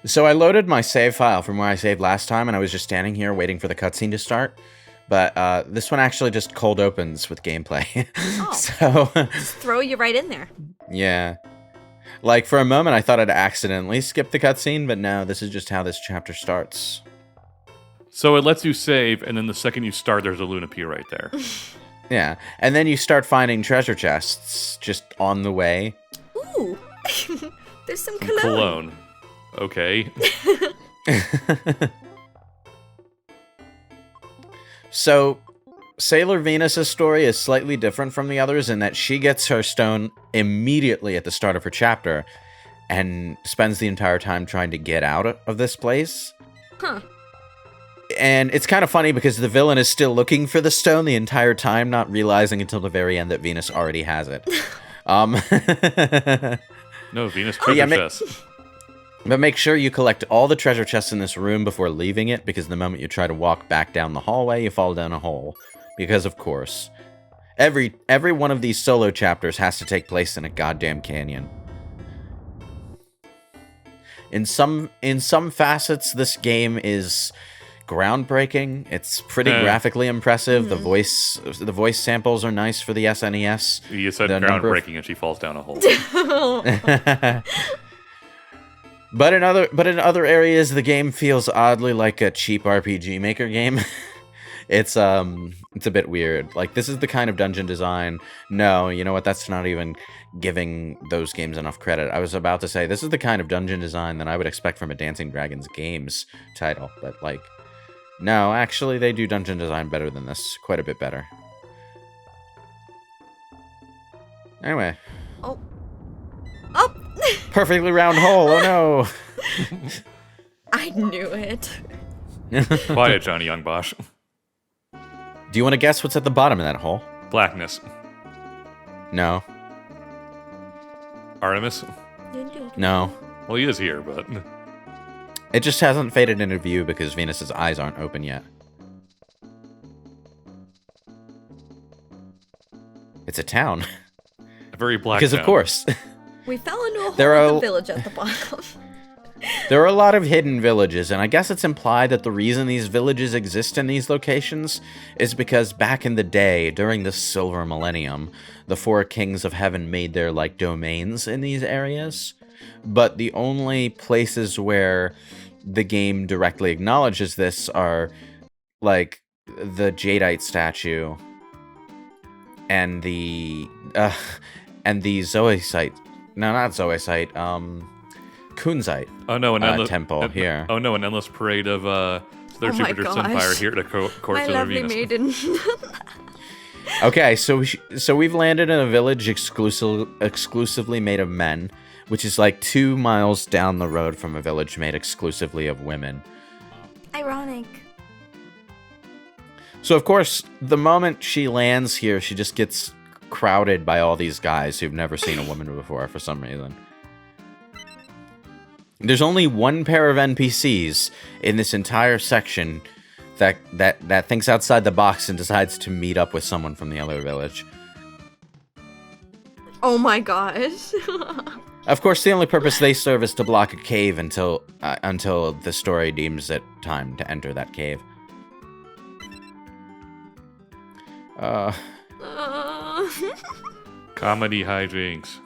So I loaded my save file from where I saved last time, and I was just standing here waiting for the cutscene to start. But this one actually just cold opens with gameplay. Oh. So Just throw you right in there. yeah. Like, for a moment, I thought I'd accidentally skip the cutscene, but no, this is just how this chapter starts. So it lets you save, and then the second you start, there's a Luna P right there. Yeah, and then you start finding treasure chests just on the way. Ooh. There's some Some cologne. Okay. So, Sailor Venus's story is slightly different from the others in that she gets her stone immediately at the start of her chapter and spends the entire time trying to get out of this place. Huh. And it's kind of funny because the villain is still looking for the stone the entire time, not realizing until the very end that Venus already has it. No, Venus treasure chest. But make sure you collect all the treasure chests in this room before leaving it, because the moment you try to walk back down the hallway, you fall down a hole. Because, of course, every one of these solo chapters has to take place in a goddamn canyon. In some facets, this game is groundbreaking. It's pretty graphically impressive. Mm-hmm. The voice samples are nice for the SNES. You said groundbreaking, and she falls down a hole. But in other areas, the game feels oddly like a cheap RPG Maker game. It's a bit weird. Like, this is the kind of dungeon design. No, you know what? That's not even giving those games enough credit. I was about to say this is the kind of dungeon design that I would expect from a Dancing Dragons games title, but like, no, actually, they do dungeon design better than this. Quite a bit better. Anyway. Oh. Perfectly round hole. Oh no. I knew it. Quiet, Johnny Young Bosch. Do you want to guess what's at the bottom of that hole? Blackness. No. Artemis. No. Well, he is here, but... It just hasn't faded into view because Venus's eyes aren't open yet. It's a town. A very black because, town. of course. We fell into a hole There at are- the village at the bottom. There are a lot of hidden villages, and I guess it's implied that the reason these villages exist in these locations is because back in the day, during the Silver Millennium, the four kings of heaven made their, like, domains in these areas. But the only places where the game directly acknowledges this are, like, the Jadeite statue and the Zoisite. No, not Zoisite. Kunzite. Oh no, an endless temple here. Oh no, an endless parade of their Oh my Jupiter gosh. Sunfire here to court My Sailor lovely Venus. maiden. Okay, so we've landed in a village exclusively made of men, which is like 2 miles down the road from a village made exclusively of women. Ironic. So of course, the moment she lands here, she just gets crowded by all these guys who've never seen a woman before for some reason. There's only one pair of NPCs in this entire section that thinks outside the box and decides to meet up with someone from the other village. Oh my gosh. Of course, the only purpose they serve is to block a cave until the story deems it time to enter that cave. Comedy hijinks.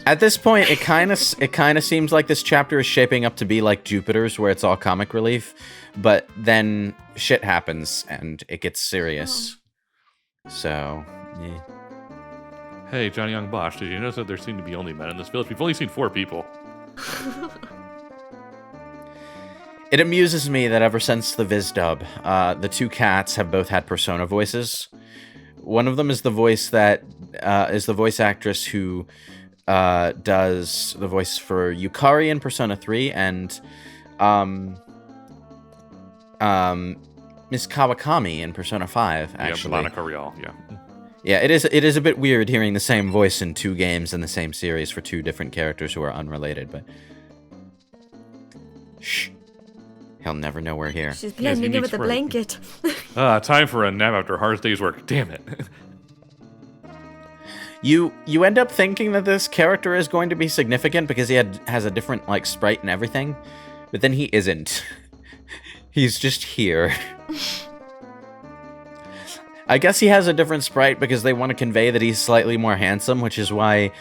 At this point, it kind of seems like this chapter is shaping up to be like Jupiter's, where it's all comic relief, but then shit happens and it gets serious. So, yeah. Hey, Johnny Young Bosch, did you notice that there seem to be only men in this village? We've only seen 4 people. It amuses me that ever since the Viz dub, the 2 cats have both had persona voices. One of them is the voice that is the voice actress who does the voice for Yukari in Persona 3, and Miss Kawakami in Persona 5, actually. Yeah, Monica Rial, yeah. Yeah, it is a bit weird hearing the same voice in 2 games in the same series for 2 different characters who are unrelated, but... Shh. He'll never know we're here. She's blending in with the blanket. Time for a nap after a hard day's work. Damn it. You end up thinking that this character is going to be significant because he has a different like sprite and everything, but then he isn't. He's just here. I guess he has a different sprite because they want to convey that he's slightly more handsome, which is why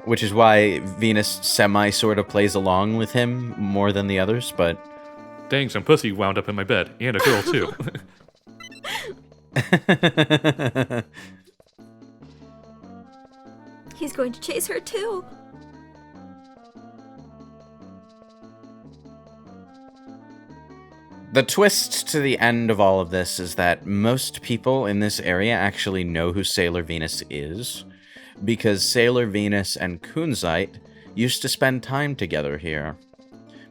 Venus semi sort of plays along with him more than the others, but Dang, some pussy wound up in my bed. And a girl, too. He's going to chase her too. The twist to the end of all of this is that most people in this area actually know who Sailor Venus is, because Sailor Venus and Kunzite used to spend time together here.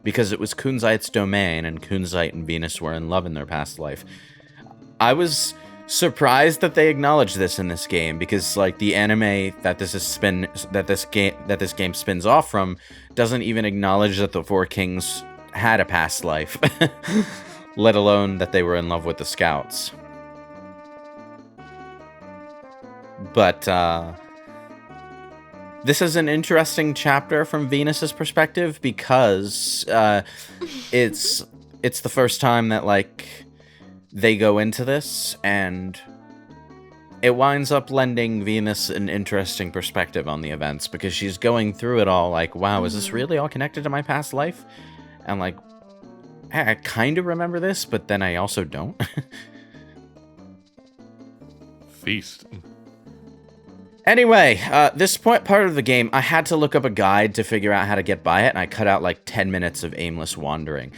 Because it was Kunzite's domain, and Kunzite and Venus were in love in their past life. I was surprised that they acknowledged this in this game, because like the anime that this game spins off from doesn't even acknowledge that the four kings had a past life. Let alone that they were in love with the scouts. But, this is an interesting chapter from Venus's perspective because, it's the first time that, like, they go into this, and it winds up lending Venus an interesting perspective on the events, because she's going through it all like, wow, is this really all connected to my past life? And, like, I kind of remember this, but then I also don't. Feast. Anyway, this part of the game, I had to look up a guide to figure out how to get by it, and I cut out like 10 minutes of aimless wandering.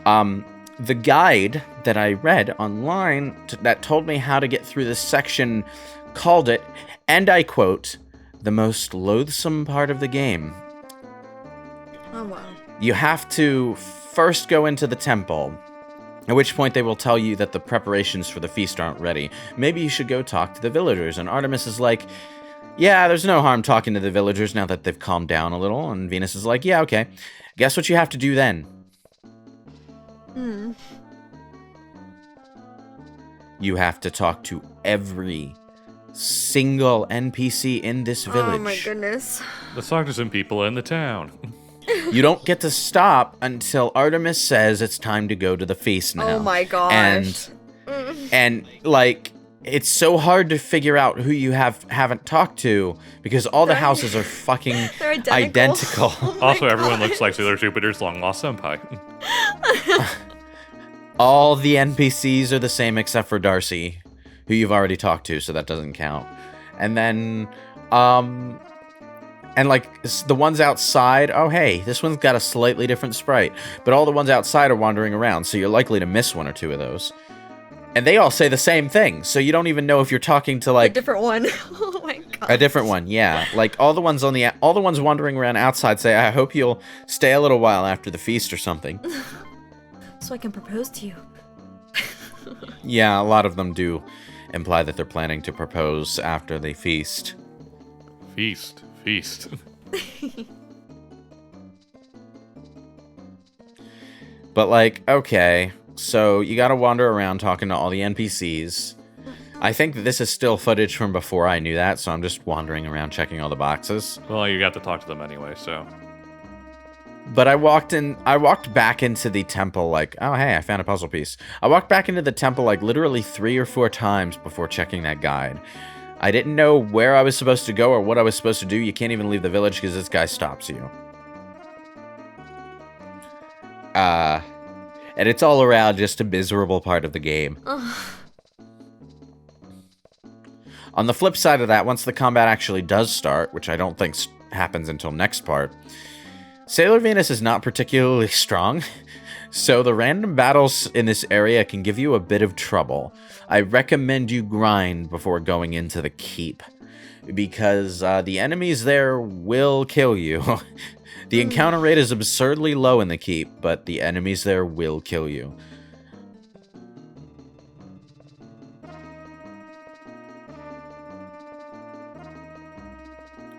The guide that I read online that told me how to get through this section called it, and I quote, the most loathsome part of the game. Oh, wow. You have to first go into the temple, at which point they will tell you that the preparations for the feast aren't ready. Maybe you should go talk to the villagers. And Artemis is like, yeah, there's no harm talking to the villagers now that they've calmed down a little. And Venus is like, yeah, okay. Guess what you have to do then? You have to talk to every single NPC in this village. Oh my goodness. Let's talk to some people in the town. You don't get to stop until Artemis says it's time to go to the feast now. Oh my gosh. And like, it's so hard to figure out who you haven't talked to because all the houses are fucking They're identical. Oh Also, my everyone gosh. looks like Sailor Jupiter's long-lost senpai. All the NPCs are the same except for Darcy, who you've already talked to, so that doesn't count. And then, and like, the ones outside, oh hey, this one's got a slightly different sprite. But all the ones outside are wandering around, so you're likely to miss one or two of those. And they all say the same thing, so you don't even know if you're talking to, A like, different one. Oh my god. a different one, yeah. Like, all the ones wandering around outside say, I hope you'll stay a little while after the feast or something. So I can propose to you. Yeah, a lot of them do imply that they're planning to propose after they feast. Feast. Feast. But, like, okay, so you gotta wander around talking to all the NPCs. I think that this is still footage from before I knew that, so I'm just wandering around checking all the boxes. Well, you got to talk to them anyway, so... But I walked back into the temple like, oh hey, I found a puzzle piece. I walked back into the temple like literally 3 or 4 times before checking that guide. I didn't know where I was supposed to go or what I was supposed to do. You can't even leave the village because this guy stops you. And it's all around just a miserable part of the game. On the flip side of that, once the combat actually does start, which I don't think happens until next part, Sailor Venus is not particularly strong, so the random battles in this area can give you a bit of trouble. I recommend you grind before going into the keep, because the enemies there will kill you. The encounter rate is absurdly low in the keep, but the enemies there will kill you.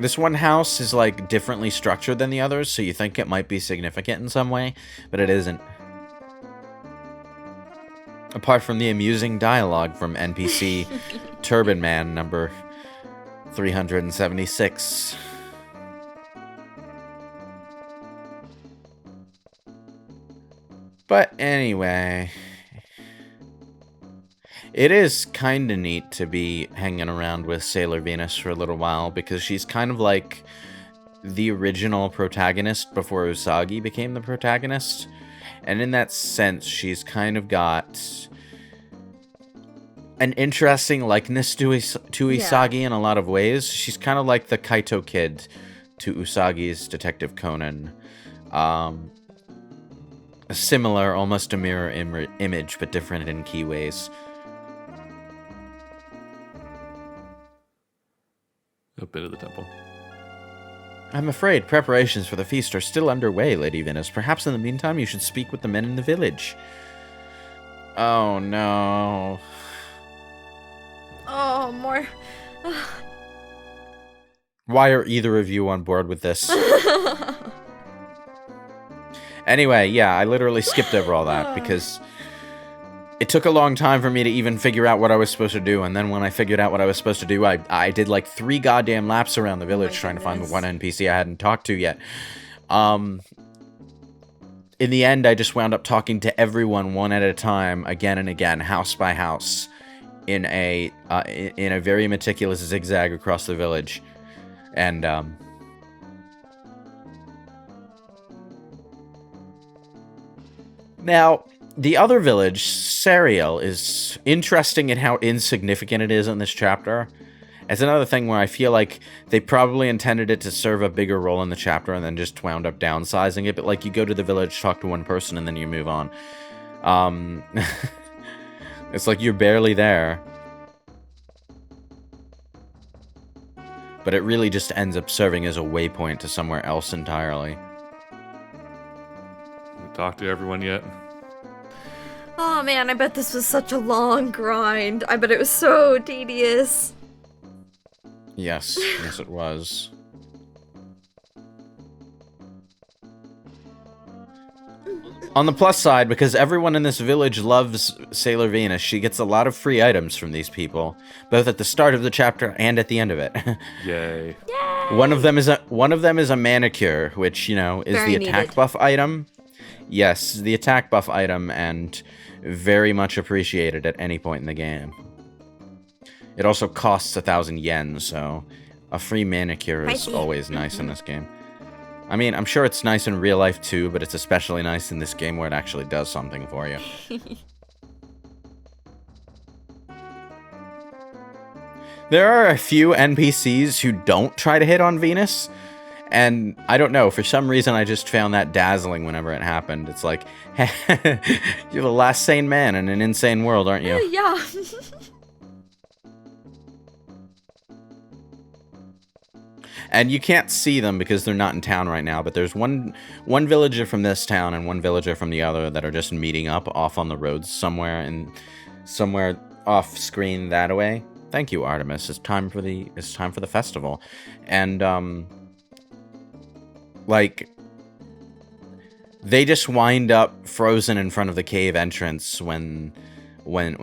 This one house is, like, differently structured than the others, so you think it might be significant in some way, but it isn't. Apart from the amusing dialogue from NPC Turban Man number 376. But anyway, it is kind of neat to be hanging around with Sailor Venus for a little while, because she's kind of like the original protagonist before Usagi became the protagonist. And in that sense, she's kind of got an interesting likeness to Usagi in a lot of ways. She's kind of like the Kaito kid to Usagi's Detective Conan. Similar, almost a mirror image, but different in key ways. A bit of the temple. I'm afraid preparations for the feast are still underway, Lady Venus. Perhaps in the meantime you should speak with the men in the village. Oh no. Oh, more. Why are either of you on board with this? Anyway, yeah, I literally skipped over all that because it took a long time for me to even figure out what I was supposed to do, and then when I figured out what I was supposed to do, I did like 3 goddamn laps around the village trying to find the one NPC I hadn't talked to yet. In the end, I just wound up talking to everyone one at a time, again and again, house by house, in a very meticulous zigzag across the village. And now, the other village, Sariel, is interesting in how insignificant it is in this chapter. It's another thing where I feel like they probably intended it to serve a bigger role in the chapter and then just wound up downsizing it. But like, you go to the village, talk to one person, and then you move on. It's like you're barely there. But it really just ends up serving as a waypoint to somewhere else entirely. Talk to everyone yet? Oh man, I bet this was such a long grind. I bet it was so tedious. Yes, yes it was. On the plus side, because everyone in this village loves Sailor Venus, she gets a lot of free items from these people, both at the start of the chapter and at the end of it. Yay. Yay! One of them is a manicure, which, you know, is Very the attack needed. buff item. Yes, the attack buff item, and very much appreciated at any point in the game. It also costs 1,000 yen, so a free manicure is Pricey. always nice in this game. I mean, I'm sure it's nice in real life too, but it's especially nice in this game where it actually does something for you. There are a few NPCs who don't try to hit on Venus, and I don't know, for some reason I just found that dazzling whenever it happened. It's like, you're the last sane man in an insane world, aren't you? Yeah. And you can't see them because they're not in town right now, but there's one villager from this town and one villager from the other that are just meeting up off on the roads somewhere off screen that way. Thank you, Artemis. It's time for the festival. And like, they just wind up frozen in front of the cave entrance when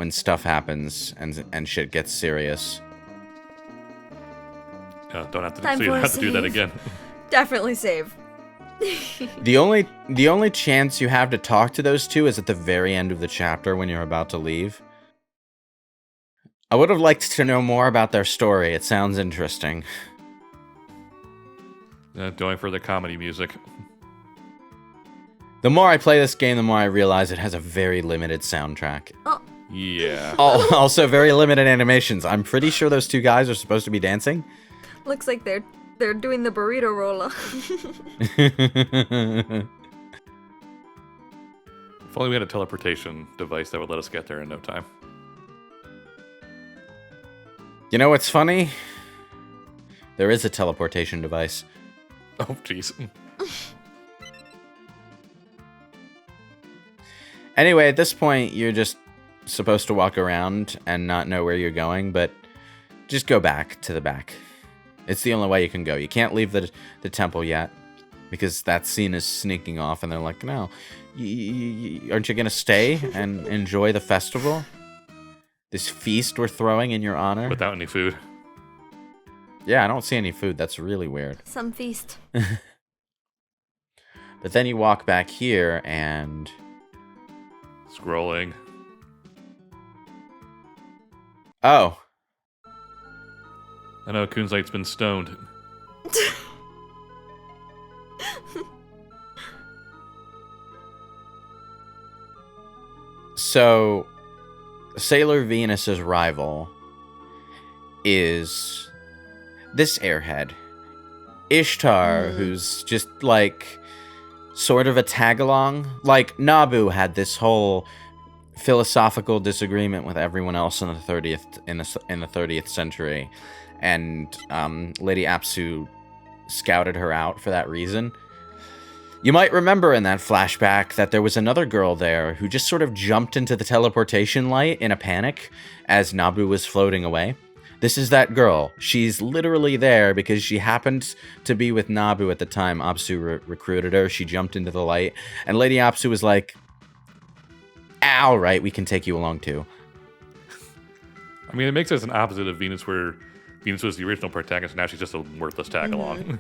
stuff happens and shit gets serious. Don't have to, Time so you don't for a have to do that save. again. Definitely save. The only chance you have to talk to those two is at the very end of the chapter when you're about to leave. I would have liked to know more about their story. It sounds interesting. Going for the comedy music. The more I play this game, the more I realize it has a very limited soundtrack. Oh, Yeah. Also very limited animations. I'm pretty sure those two guys are supposed to be dancing. looks like they're doing the burrito roller. If only we had a teleportation device that would let us get there in no time. You know what's funny? There is a teleportation device. Oh, jeez. Anyway, at this point, you're just supposed to walk around and not know where you're going, but just go back to the back. It's the only way you can go. You can't leave the temple yet, because that scene is sneaking off, and they're like, no, aren't you going to stay and enjoy the festival? This feast we're throwing in your honor? Without any food. Yeah, I don't see any food. That's really weird. Some feast. But then you walk back here and... Scrolling. Oh. I know Kunzite's been stoned. So, Sailor Venus's rival is this airhead, Ishtar, who's just like sort of a tag-along. Like Nabu had this whole philosophical disagreement with everyone else in the 30th century, and Lady Apsu scouted her out for that reason. You might remember in that flashback that there was another girl there who just sort of jumped into the teleportation light in a panic as Nabu was floating away. This is that girl. She's literally there because she happened to be with Nabu at the time Apsu recruited her. She jumped into the light, and Lady Apsu was like, all right, we can take you along too. I mean, it makes us an opposite of Venus, where Venus was the original protagonist, and now she's just a worthless tag-along.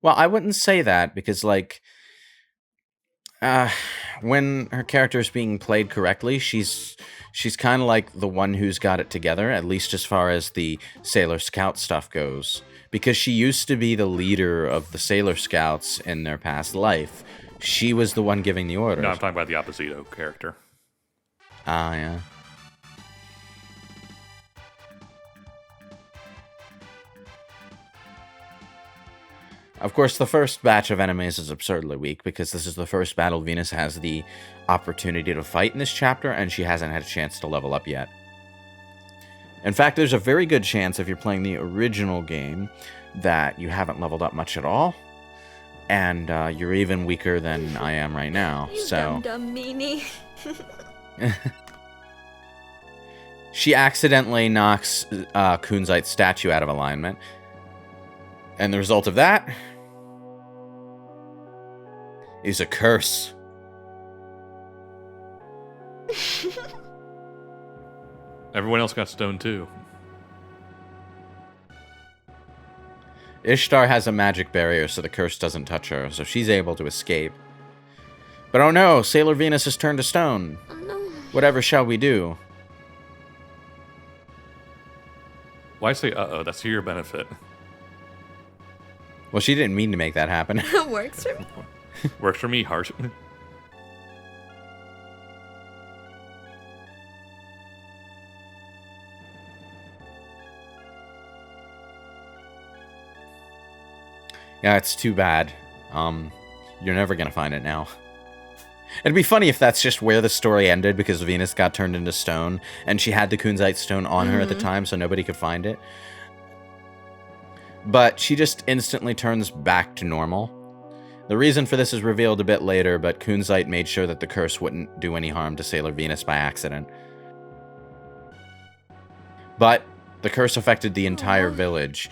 Well, I wouldn't say that, because, like, when her character is being played correctly, she's kind of like the one who's got it together, at least as far as the Sailor Scout stuff goes. Because she used to be the leader of the Sailor Scouts in their past life. She was the one giving the orders. No, I'm talking about the Opposito character. Ah, yeah. Of course, the first batch of enemies is absurdly weak, because this is the first battle Venus has the opportunity to fight in this chapter, and she hasn't had a chance to level up yet. In fact, there's a very good chance, if you're playing the original game, that you haven't leveled up much at all, and you're even weaker than I am right now. You so, dumb meanie. She accidentally knocks Kunzite's statue out of alignment, and the result of that is a curse. Everyone else got stoned too. Ishtar has a magic barrier, so the curse doesn't touch her, so she's able to escape. But oh no, Sailor Venus has turned to stone. Oh no. Whatever shall we do? Why say uh-oh? That's to your benefit. Well, she didn't mean to make that happen. It works for me. Works for me, Heart. Yeah, it's too bad. You're never gonna find it now. It'd be funny if that's just where the story ended, because Venus got turned into stone, and she had the Kunzite stone on her at the time, so nobody could find it. But she just instantly turns back to normal. The reason for this is revealed a bit later, but Kunzite made sure that the curse wouldn't do any harm to Sailor Venus by accident. But the curse affected the entire village,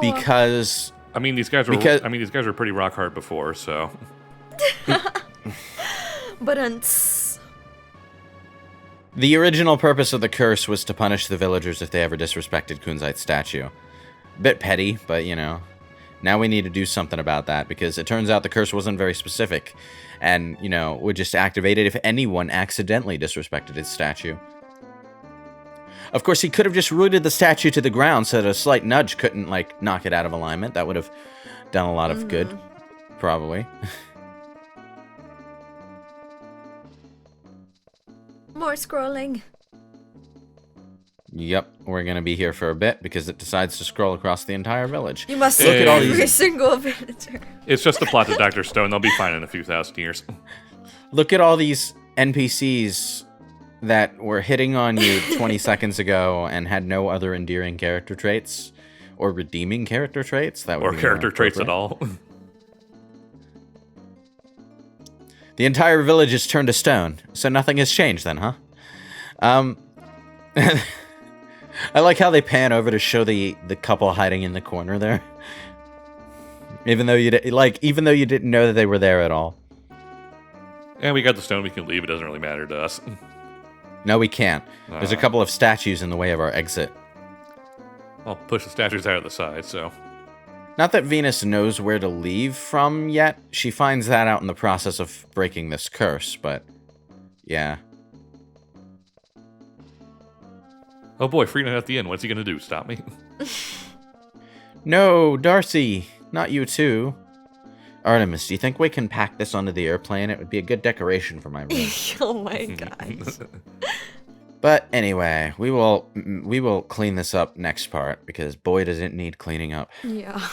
because... I mean, these guys were pretty rock hard before, so... But the original purpose of the curse was to punish the villagers if they ever disrespected Kunzite's statue. Bit petty, but you know. Now we need to do something about that, because it turns out the curse wasn't very specific, and, you know, would just activate it if anyone accidentally disrespected his statue. Of course, he could have just rooted the statue to the ground so that a slight nudge couldn't, like, knock it out of alignment. That would have done a lot of good, probably. more scrolling. Yep, we're gonna be here for a bit because it decides to scroll across the entire village. You must Look look at at all every these- single villager. It's just the plot to Dr. Stone. They'll be fine in a few thousand years. Look at all these NPCs that were hitting on you 20 seconds ago and had no other endearing character traits or redeeming character traits. That would Or be more character traits at appropriate. all. The entire village is turned to stone, so nothing has changed then, huh? I like how they pan over to show the couple hiding in the corner there. Even though you didn't know that they were there at all. And we got the stone, we can leave. It doesn't really matter to us. No, we can't. There's a couple of statues in the way of our exit. I'll push the statues out of the side, so... Not that Venus knows where to leave from yet. She finds that out in the process of breaking this curse, but... yeah. Oh boy, Free Night at the Inn. What's he gonna do? Stop me? No, Darcy! Not you too. Artemis, do you think we can pack this onto the airplane? It would be a good decoration for my room. Oh my god. But anyway, we will clean this up next part, because boy does it need cleaning up. Yeah.